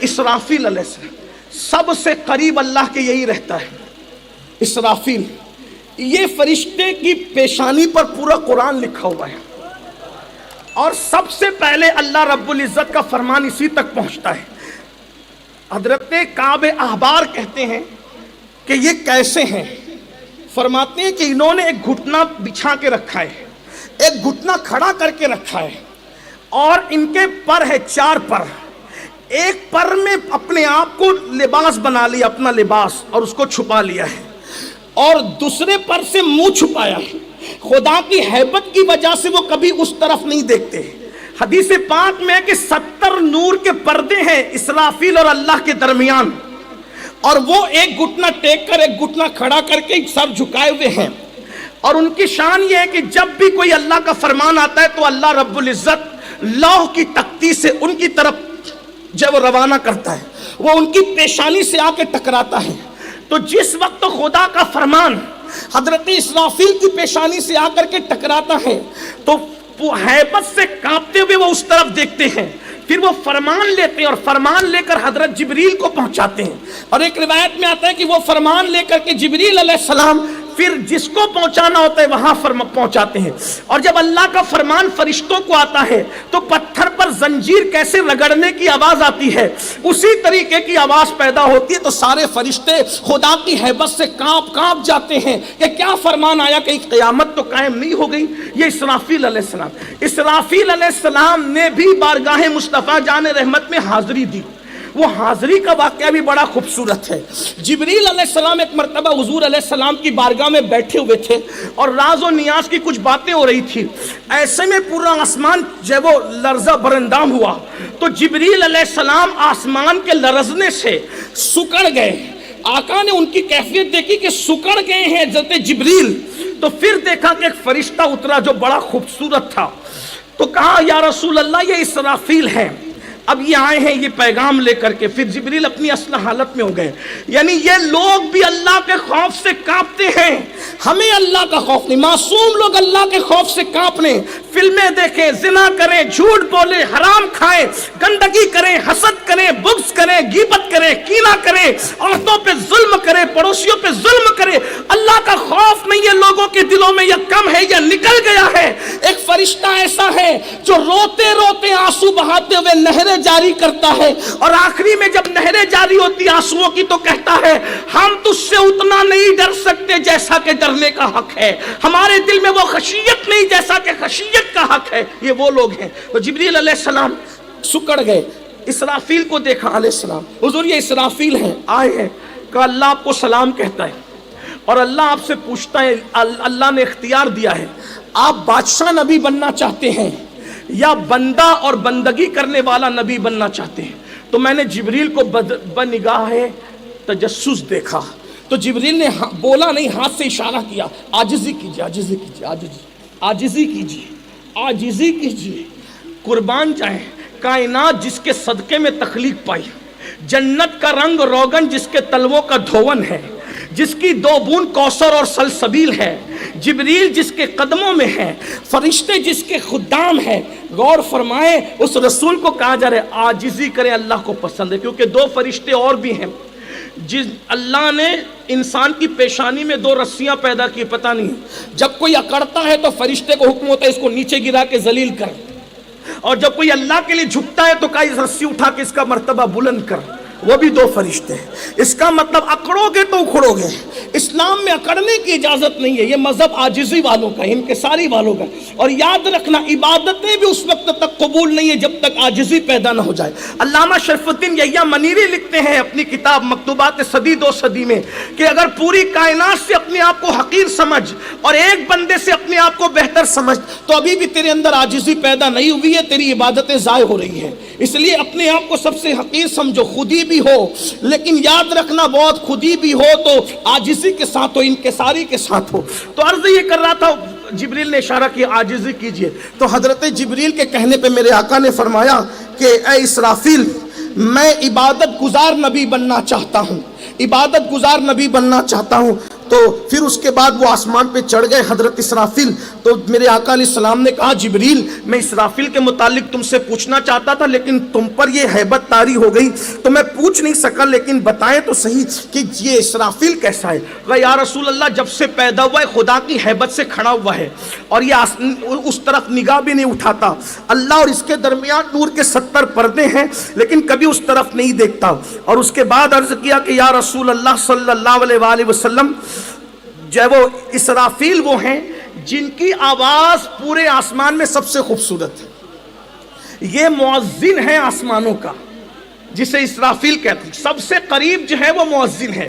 اسرافیل علیہ السلام سب سے قریب اللہ کے یہی رہتا ہے. اسرافیل یہ فرشتے کی پیشانی پر پورا قرآن لکھا ہوا ہے، اور سب سے پہلے اللہ رب العزت کا فرمان اسی تک پہنچتا ہے. حضرت کعب احبار کہتے ہیں کہ یہ کیسے ہیں؟ فرماتے ہیں کہ انہوں نے ایک گھٹنا بچھا کے رکھا ہے، ایک گھٹنا کھڑا کر کے رکھا ہے، اور ان کے پر ہے 4 پر. ایک پر میں اپنے آپ کو لباس بنا لیا، اپنا لباس، اور اس کو چھپا لیا ہے، اور دوسرے پر سے منہ چھپایا ہے. خدا کی ہیبت کی وجہ سے وہ کبھی اس طرف نہیں دیکھتے. حدیث پاک میں ہے کہ 70 نور کے پردے ہیں اسرافیل اور اللہ کے درمیان، اور وہ ایک گھٹنا ٹیک کر ایک گھٹنا کھڑا کر کے سر جھکائے ہوئے ہیں. اور ان کی شان یہ ہے کہ جب بھی کوئی اللہ کا فرمان آتا ہے تو اللہ رب العزت لوح کی تختی سے ان کی طرف جب روانہ کرتا ہے، وہ ان کی پیشانی سے آ کے ٹکراتا ہے. تو جس وقت خدا کا فرمان حضرت اسرافیل کی پیشانی سے آ کر کے ٹکراتا ہے تو وہ ہیبت سے کانپتے ہوئے وہ اس طرف دیکھتے ہیں. پھر وہ فرمان لیتے ہیں اور فرمان لے کر حضرت جبریل کو پہنچاتے ہیں. اور ایک روایت میں آتا ہے کہ وہ فرمان لے کر کے جبریل علیہ السلام پھر جس کو پہنچانا ہوتا ہے وہاں پہنچاتے ہیں. اور جب اللہ کا فرمان فرشتوں کو آتا ہے تو پتھر پر زنجیر کیسے رگڑنے کی آواز آتی ہے، اسی طریقے کی آواز پیدا ہوتی ہے. تو سارے فرشتے خدا کی ہیبت سے کانپ جاتے ہیں کہ کیا فرمان آیا، کہ قیامت تو قائم نہیں ہو گئی. یہ اسرافیل علیہ السلام نے بھی بارگاہ مصطفیٰ جان رحمت میں حاضری دی. وہ حاضری کا واقعہ بھی بڑا خوبصورت ہے. جبریل علیہ السلام ایک مرتبہ حضور علیہ السلام کی بارگاہ میں بیٹھے ہوئے تھے اور راز و نیاز کی کچھ باتیں ہو رہی تھی. ایسے میں پورا آسمان جب وہ لرزہ برندام ہوا تو جبریل علیہ السلام آسمان کے لرزنے سے سکڑ گئے. آقا نے ان کی کیفیت دیکھی کہ سکڑ گئے ہیں حضرت جبریل. تو پھر دیکھا کہ ایک فرشتہ اترا جو بڑا خوبصورت تھا. تو کہا یا رسول اللہ یہ اسرافیل ہیں، اب یہ آئے ہیں یہ پیغام لے کر کے. پھر جبریل اپنی اصل حالت میں ہو گئے. یعنی یہ لوگ بھی اللہ کے خوف سے کانپتے ہیں. ہمیں اللہ کا خوف نہیں. معصوم لوگ اللہ کے خوف سے کانپنے، فلمیں دیکھیں، زنا کریں، جھوٹ بولیں، حرام کھائیں، گندگی کریں، حسد کریں، بغض کریں، غیبت کریں، کینہ کریں، عورتوں پہ ظلم کریں، پڑوسیوں پہ ظلم کریں. اللہ کا خوف نہیں ہے لوگوں کے دلوں میں، یا کم ہے یا نکل گیا ہے. ایک فرشتہ ایسا ہے جو روتے روتے آنسو بہاتے ہوئے نہریں جاری کرتا ہے، اور آخری میں جب نہریں جاری ہوتی آنسوؤں کی تو کہتا ہے ہم تجھ سے اتنا نہیں ڈر سکتے جیسا کہ ڈرنے کا حق ہے. ہمارے دل میں وہ خشیت نہیں جیسا کہ خشیت کا حق ہے. یہ وہ لوگ ہیں. تو جبریل علیہ السلام سکڑ گئے. اسرافیل کو دیکھا علیہ السلام، حضور یہ اسرافیل ہیں، آئے ہیں. کہ اللہ آپ کو سلام کہتا ہے اور اللہ آپ سے پوچھتا ہے، اللہ نے اختیار دیا ہے، آپ بادشاہ نبی بننا چاہتے ہیں یا بندہ اور بندگی کرنے والا نبی بننا چاہتے ہیں؟ تو میں نے جبریل کو بنگاہ تجسس دیکھا. تو جبریل نے بولا نہیں، ہاتھ سے اشارہ کیا، عاجزی کیجیے، عاجزی کیجیے، عاجزی کیجیے، عاجزی کیجیے. قربان جائیں کائنات جس کے صدقے میں تخلیق پائی، جنت کا رنگ روغن جس کے تلووں کا دھون ہے، جس کی 2 بوند کوثر اور سلسبیل ہے، جبریل جس کے قدموں میں ہے، فرشتے جس کے خدام ہیں. غور فرمائیں اس رسول کو کہا جا رہا ہے عاجزی کریں، اللہ کو پسند ہے. کیونکہ 2 فرشتے اور بھی ہیں. جس اللہ نے انسان کی پیشانی میں 2 رسیاں پیدا کی، پتہ نہیں جب کوئی اکڑتا ہے تو فرشتے کو حکم ہوتا ہے اس کو نیچے گرا کے ذلیل کر، اور جب کوئی اللہ کے لیے جھکتا ہے تو کہا اس رسی اٹھا کے اس کا مرتبہ بلند کر. وہ بھی 2 فرشتے ہیں. اس کا مطلب اکڑو گے تو اکھڑو گے. اسلام میں اکڑنے کی اجازت نہیں ہے. یہ مذہب عاجزی والوں کا ہے، انکساری والوں کا. اور یاد رکھنا عبادتیں بھی اس وقت تک قبول نہیں ہے جب تک عاجزی پیدا نہ ہو جائے. علامہ شرف الدین یحییٰ منیری لکھتے ہیں اپنی کتاب مکتوبات صدی 2 صدی میں کہ اگر پوری کائنات سے اپنے آپ کو حقیر سمجھ اور ایک بندے سے اپنے آپ کو بہتر سمجھ تو ابھی بھی تیرے اندر عاجزی پیدا نہیں ہوئی ہے، تیری عبادتیں ضائع ہو رہی ہیں. اس لیے اپنے آپ کو سب سے حقیر سمجھو. خودی بھی ہو لیکن یاد رکھنا بہت خودی بھی ہو تو عاجزی کے ساتھ ہو، انکساری کے ساتھ ہو. تو عرض یہ کر رہا تھا، جبریل نے اشارہ کیا عاجزی کیجئے. تو حضرت جبریل کے کہنے پہ میرے آقا نے فرمایا کہ اے اسرافیل، میں عبادت گزار نبی بننا چاہتا ہوں، عبادت گزار نبی بننا چاہتا ہوں. تو پھر اس کے بعد وہ آسمان پہ چڑھ گئے حضرت اسرافیل. تو میرے آقا علیہ السلام نے کہا جبریل میں اسرافیل کے متعلق تم سے پوچھنا چاہتا تھا لیکن تم پر یہ ہیبت طاری ہو گئی تو میں پوچھ نہیں سکا, لیکن بتائیں تو صحیح کہ یہ اسرافیل کیسا ہے. کہا یا رسول اللہ جب سے پیدا ہوا ہے خدا کی ہیبت سے کھڑا ہوا ہے اور یہ اس طرف نگاہ بھی نہیں اٹھاتا. اللہ اور اس کے درمیان نور کے 70 پردے ہیں لیکن کبھی اس طرف نہیں دیکھتا. اور اس کے بعد عرض کیا کہ یا رسول اللہ صلی اللہ علیہ وآلہ وسلم جو ہے وہ اسرافیل وہ ہیں جن کی آواز پورے آسمان میں سب سے خوبصورت ہے. یہ مؤذن ہے آسمانوں کا جسے اسرافیل کہتے ہیں, سب سے قریب جو ہے وہ مؤذن ہے.